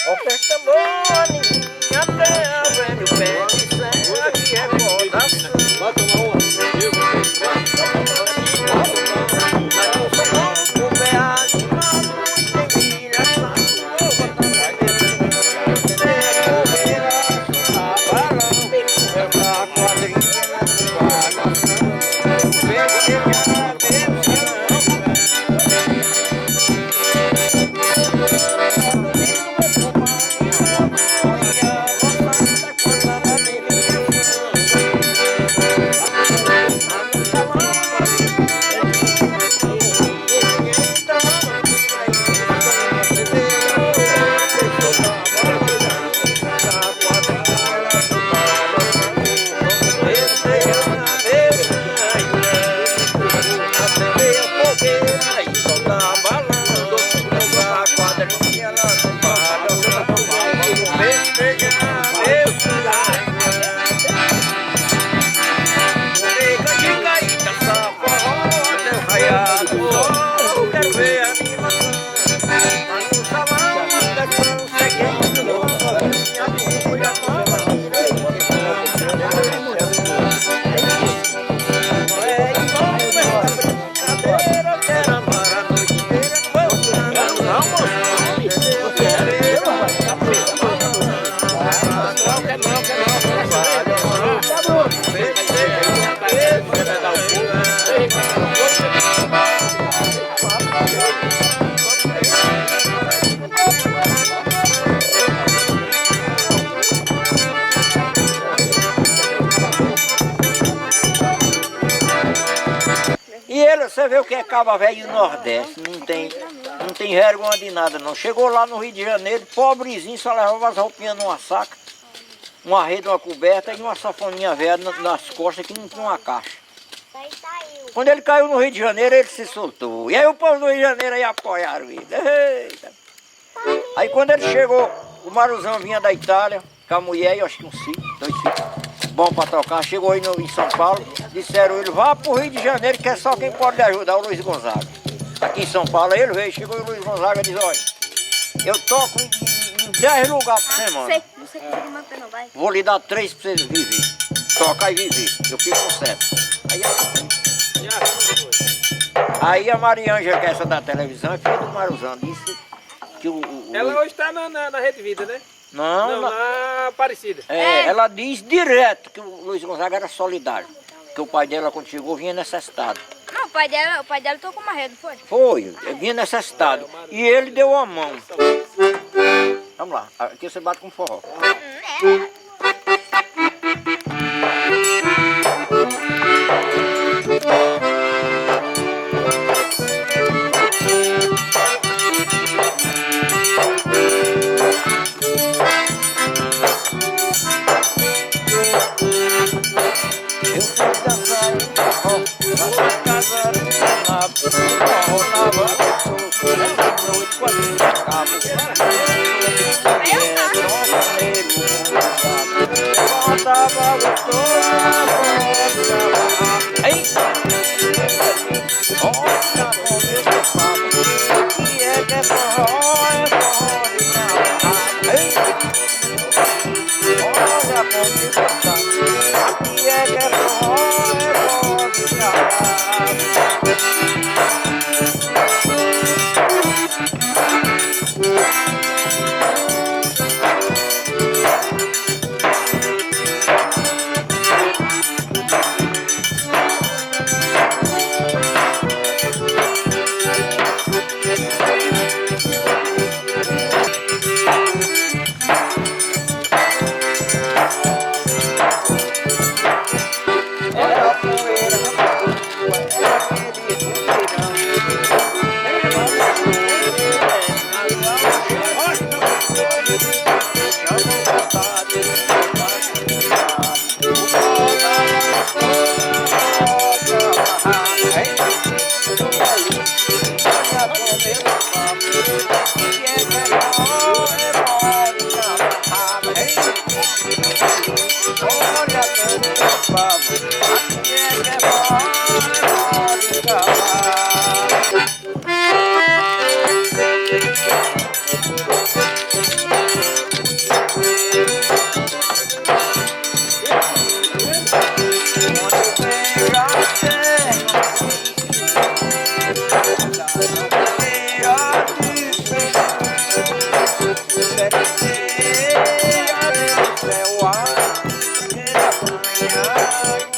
Oferta boa, minha terra, velho pé de serra, que é rodação. Vai tomar uma. O pé animado, tem milha, você vê o que é caba velho no Nordeste, não tem vergonha de nada não. Chegou lá no Rio de Janeiro, pobrezinho, só levava as roupinhas numa saca, uma rede, uma coberta e uma safoninha velha nas costas que não tinha uma caixa. Quando ele caiu no Rio de Janeiro, ele se soltou. E aí o povo do Rio de Janeiro aí apoiaram ele. Eita. Aí quando ele chegou, o Maruzão vinha da Itália, com a mulher e acho que 2 filhos. Bom para tocar, chegou aí em São Paulo, disseram ele, vá pro Rio de Janeiro que é só quem pode lhe ajudar, o Luiz Gonzaga. Aqui em São Paulo, ele veio, chegou e o Luiz Gonzaga e disse, olha, eu toco em 10 lugares por semana. Não sei conseguir manter não, vai. Vou lhe dar 3 para você viver, tocar e viver, eu fico com 7. Aí a Mariângela, que é essa da televisão, é filha do Maruzão, disse que Ela hoje está na Rede Vida, né? Não, na Aparecida. Ela diz direto que o Luiz Gonzaga era solidário. Que o pai dela, quando chegou, vinha necessitado. Não, o pai dela tocou uma rede, foi? Foi, ele vinha necessitado. E ele deu a mão. Vamos lá, aqui você bate com forró. babo, aqui é que é forró de cavalo. Quando beira a terra, da beira de serra, do céu, a banha.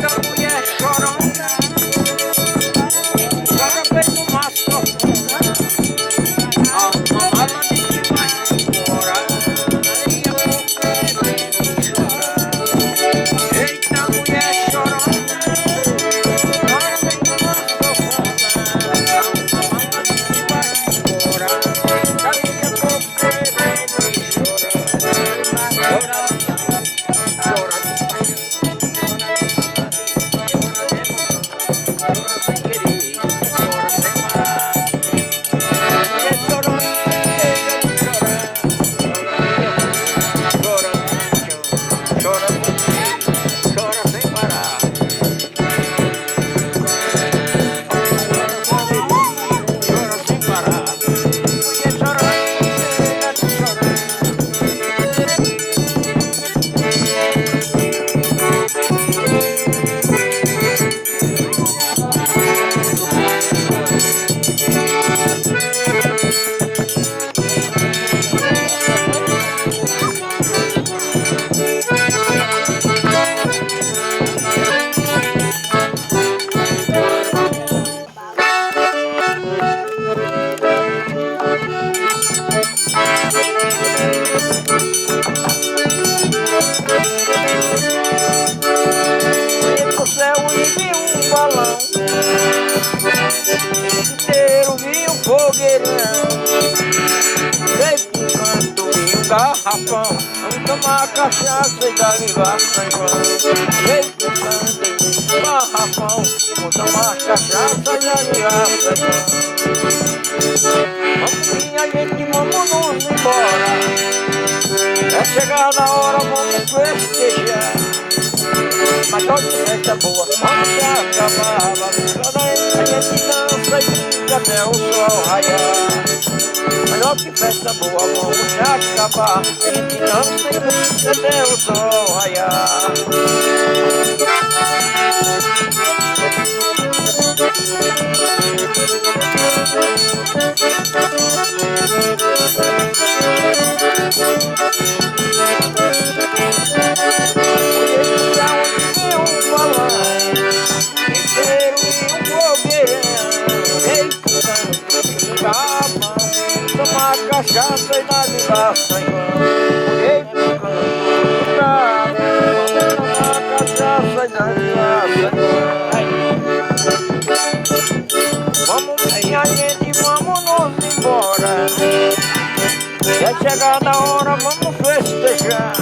Eita mulher chorona, joga bem no maço profunda. A uma mala de que vai embora, e a boca vem chorar. Eita mulher chorona, joga bem no maço profunda. A uma mala de que vai embora, e a boca vem chorar. Inteiro vi um fogueirão, veio pro canto vi um garrafão, vamos tomar cachaça e dar vivar São João. Veio pro canto vi um garrafão, vamos tomar cachaça e dar vivar São João. Vamos minha gente, vamos nos embora, é chegada a hora, vamos festejar. Mas olha que festa boa, vamos se acabar. A gente dança e brinca até o sol raiar. Mas olha que festa boa, vamos se acabar. A gente dança e brinca até o sol raiar. Tomar cachaça e dar vivar São João. Ei, pro canto, vamos tomar cachaça e dar vivar São João. Vamos minha gente, vamos nos embora. É chegada a hora, vamos festejar.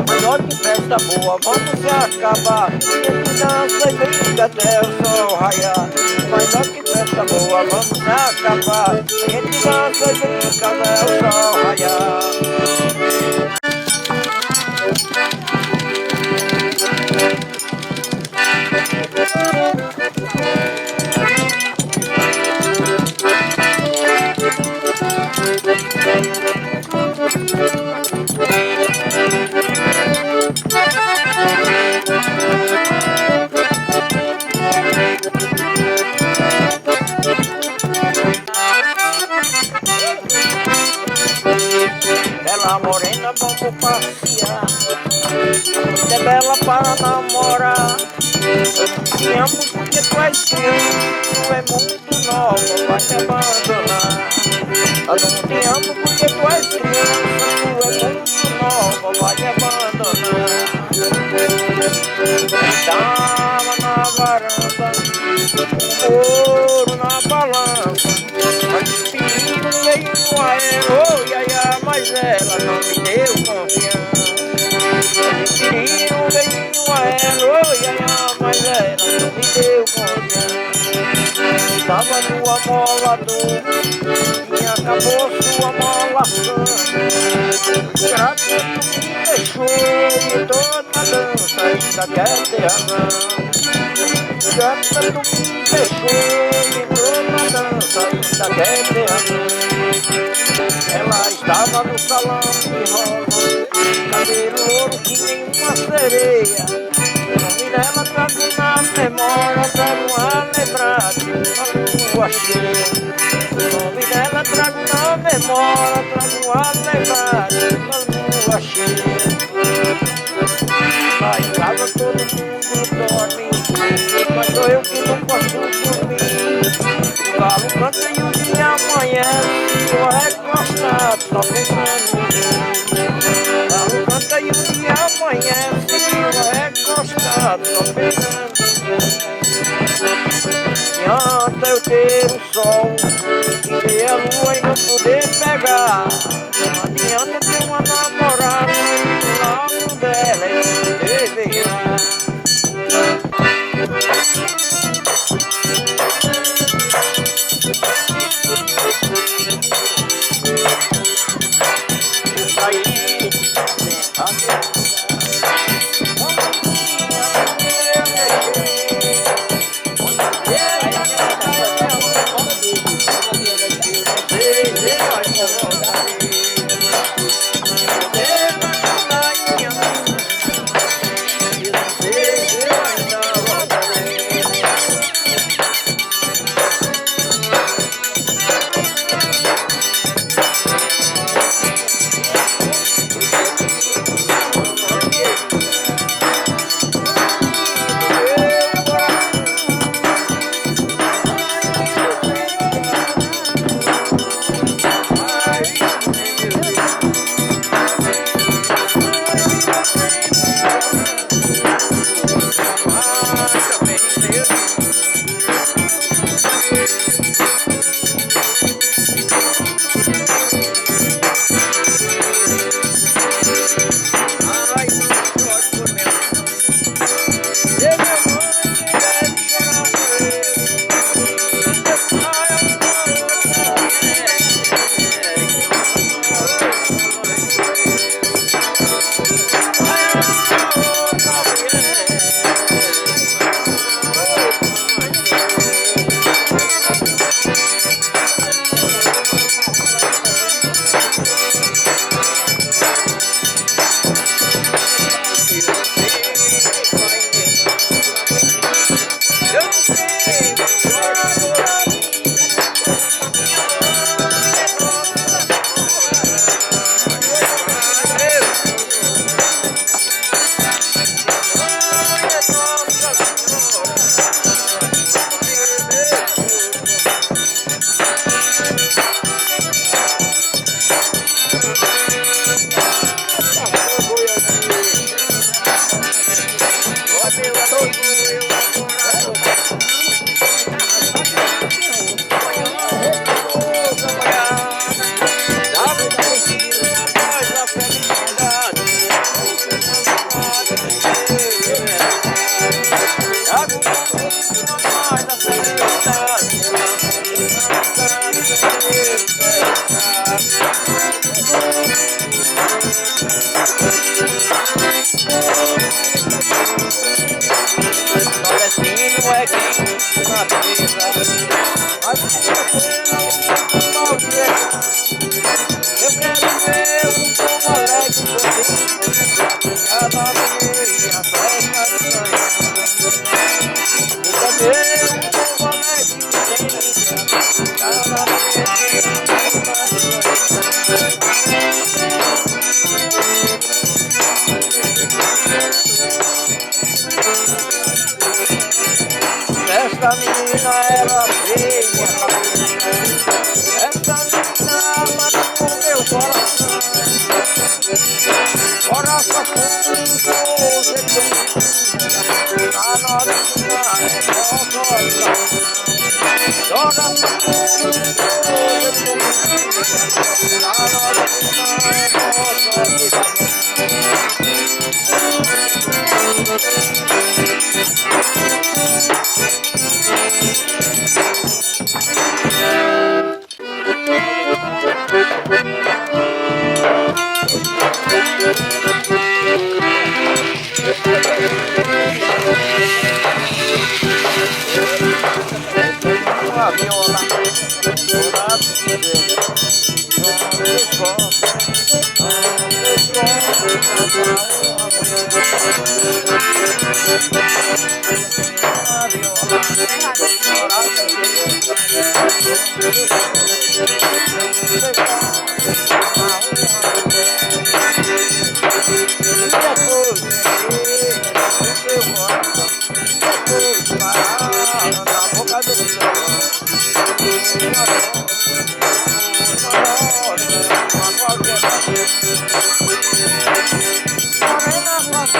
Mas olha que festa boa, vamos se acabar. A gente dança e brinca até o sol raiar. Mas olha que festa boa, vamos se acabar. A gente dança e brinca até o sol raiar. Bela morena, vamos passear. Você é bela para namorar. Eu não te amo porque tu és criança, tu é muito nova, vai te abandonar. Eu não te amo porque tu és criança, tu é muito nova, vai te abandonar. Estava na varanda, ouro na balança, mas o menino veio a ela, oi, ai, ai, mas ela não me deu confiança. O menino veio a ela, oi, ai, ai, mas ela não me deu confiança. Estava no amolador e acabou sua amolação. Grato tu me deixou e toda a dança ainda quer ter razão. Grato tu me deixou e toda a dança ainda quer ter razão. Ela estava no salão de rosa, cabelo louro que nem uma sereia. O nome dela trago na memória, trago a lembrar de uma lua cheia. O nome dela trago na memória, trago a lembrar de uma lua cheia. Lá em casa todo mundo amanhece e eu recostado, só pensando. Adianta eu ter o sol e ver a lua e não poder pegar. Não adianta eu ter uma namorada e do lado dela e não poder beijar. Eu saí sem raciocinar. Nordestino é quem natureza, mas o que eu não quero. Eu quero ver um povo alegre sorrir, cada vez a festa de manhã. Eu quero ver um povo alegre sorrir, cada vez a festa de manhã. Esta menina era feia, esta menina matou meu coração. Coração com você, a novinha é só coração. Coração com você, a novinha é só coração. Uma viola, dourado de Deus, Morena,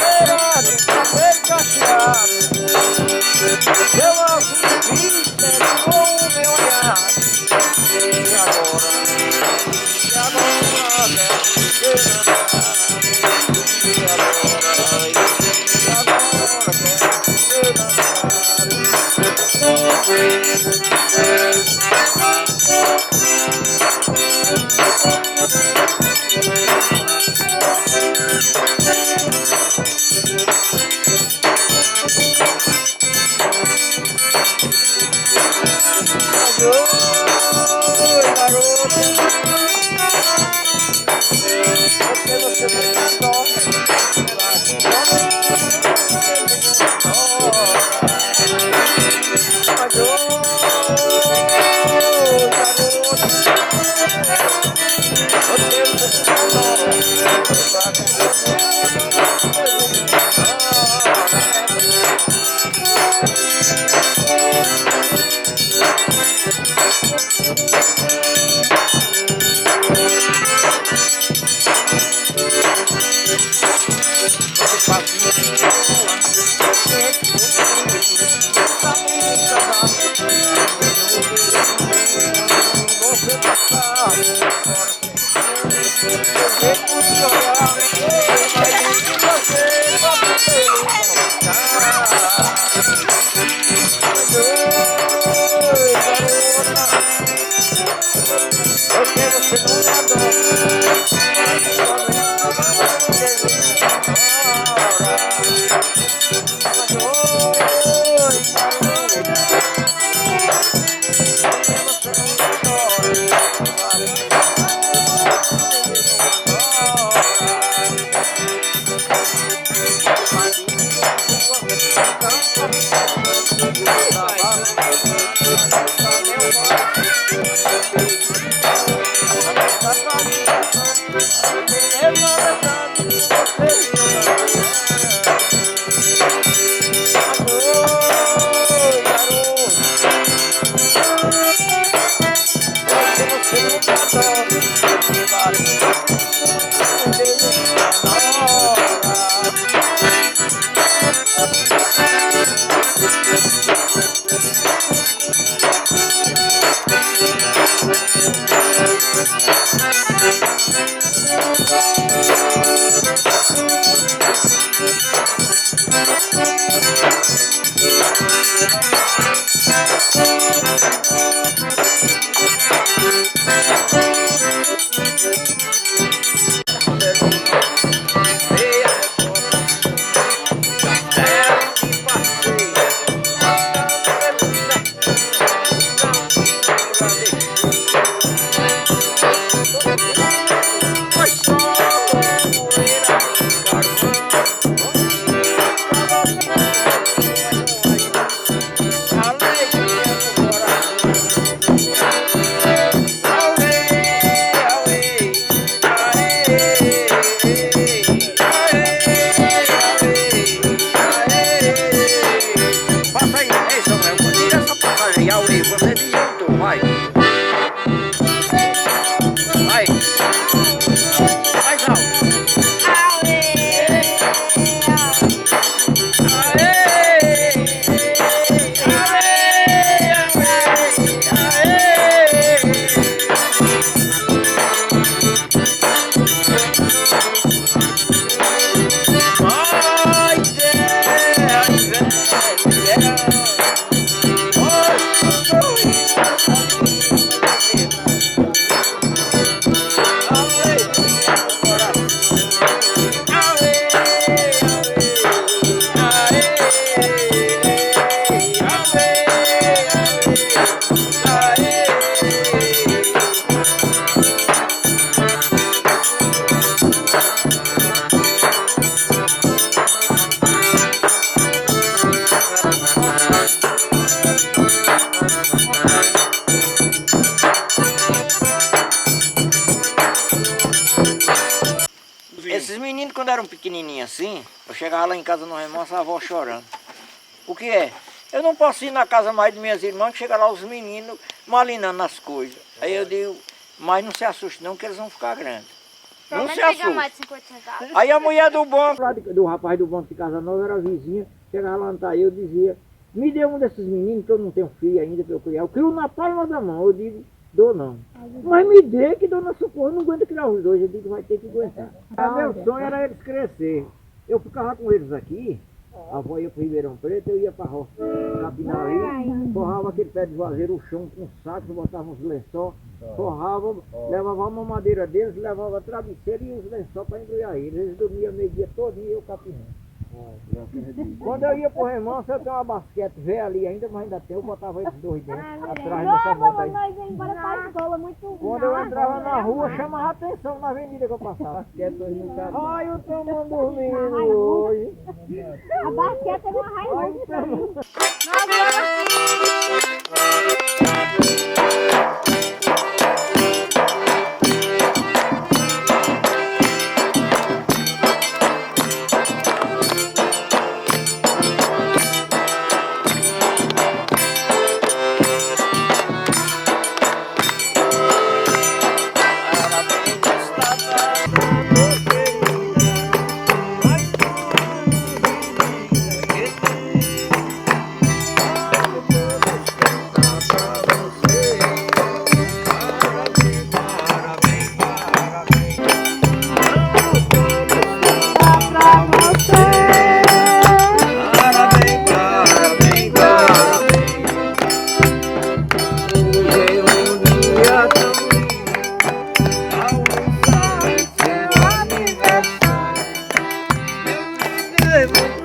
eram pequenininhos assim, eu chegava lá em casa no remanso, a avó chorando. O que é? Eu não posso ir na casa mais de minhas irmãs, que chega lá os meninos malinando as coisas. Aí eu digo, mas não se assuste não, que eles vão ficar grandes. Pelo Não menos se pegar mais assuste. de 50 centavos. Aí a mulher do banco, lá do rapaz do banco de Casa Nova, era vizinha, chegava lá no Taí, eu dizia, me dê um desses meninos, que eu não tenho filho ainda para eu criar. Eu crio na palma da mão, eu digo, dou não. Mas me dê que Dona Socorro não aguenta criar os dois, eu digo, vai ter que aguentar. Meu sonho era eles crescer. Eu ficava com eles aqui, a avó ia para Ribeirão Preto, eu ia para a roça, capinar ali, forrava aquele pé de vazeiro, o chão com saco, botava uns lençol, forrava, levava a mamadeira deles, levava travesseiro e os lençol para embrulhar eles. Eles dormiam meio-dia todo e eu capinando. Quando eu ia pro remanso, eu tenho uma basquete velha ali ainda, mas ainda tem, eu botava eles dois dentro, atrás dessa moto aí. Nós vamos embora para a escola muito. Quando eu entrava na rua, chamava atenção na avenida que eu passava. Ai, o Tamão dormindo hoje. A basquete é uma raiva. Aniversário, eu te devo